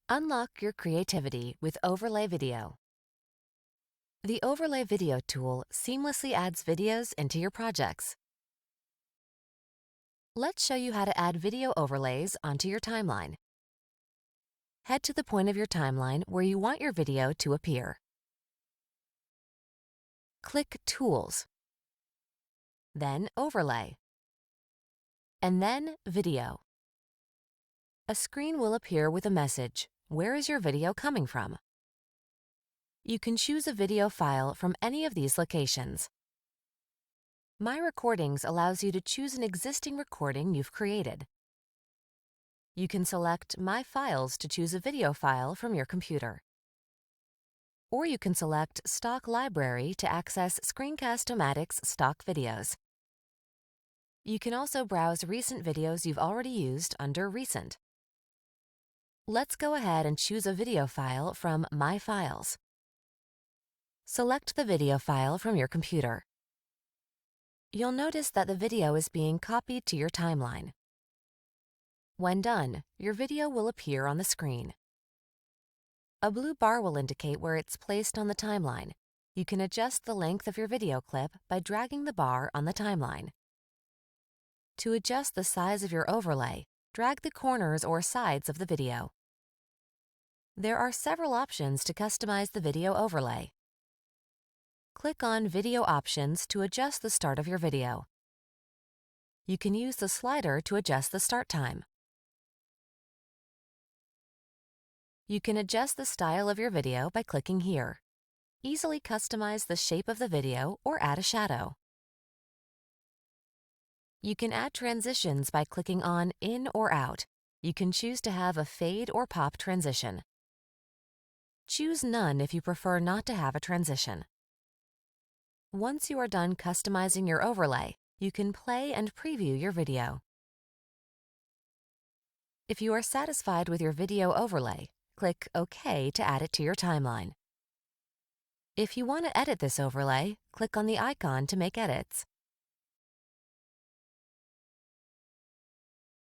Unlock your creativity with Overlay Video. The Overlay Video tool seamlessly adds videos into your projects. Let's show you how to add video overlays onto your timeline. Head to the point of your timeline where you want your video to appear. Click Tools, then Overlay, and then Video. A screen will appear with a message, "Where is your video coming from?" You can choose a video file from any of these locations. My Recordings allows you to choose an existing recording you've created. You can select My Files to choose a video file from your computer. Or you can select Stock Library to access Screencast-O-Matic's stock videos. You can also browse recent videos you've already used under Recent. Let's go ahead and choose a video file from My Files. Select the video file from your computer. You'll notice that the video is being copied to your timeline. When done, your video will appear on the screen. A blue bar will indicate where it's placed on the timeline. You can adjust the length of your video clip by dragging the bar on the timeline. To adjust the size of your overlay, drag the corners or sides of the video. There are several options to customize the video overlay. Click on Video Options to adjust the start of your video. You can use the slider to adjust the start time. You can adjust the style of your video by clicking here. Easily customize the shape of the video or add a shadow. You can add transitions by clicking on In or Out. You can choose to have a fade or pop transition. Choose None if you prefer not to have a transition. Once you are done customizing your overlay, you can play and preview your video. If you are satisfied with your video overlay, click OK to add it to your timeline. If you want to edit this overlay, click on the icon to make edits.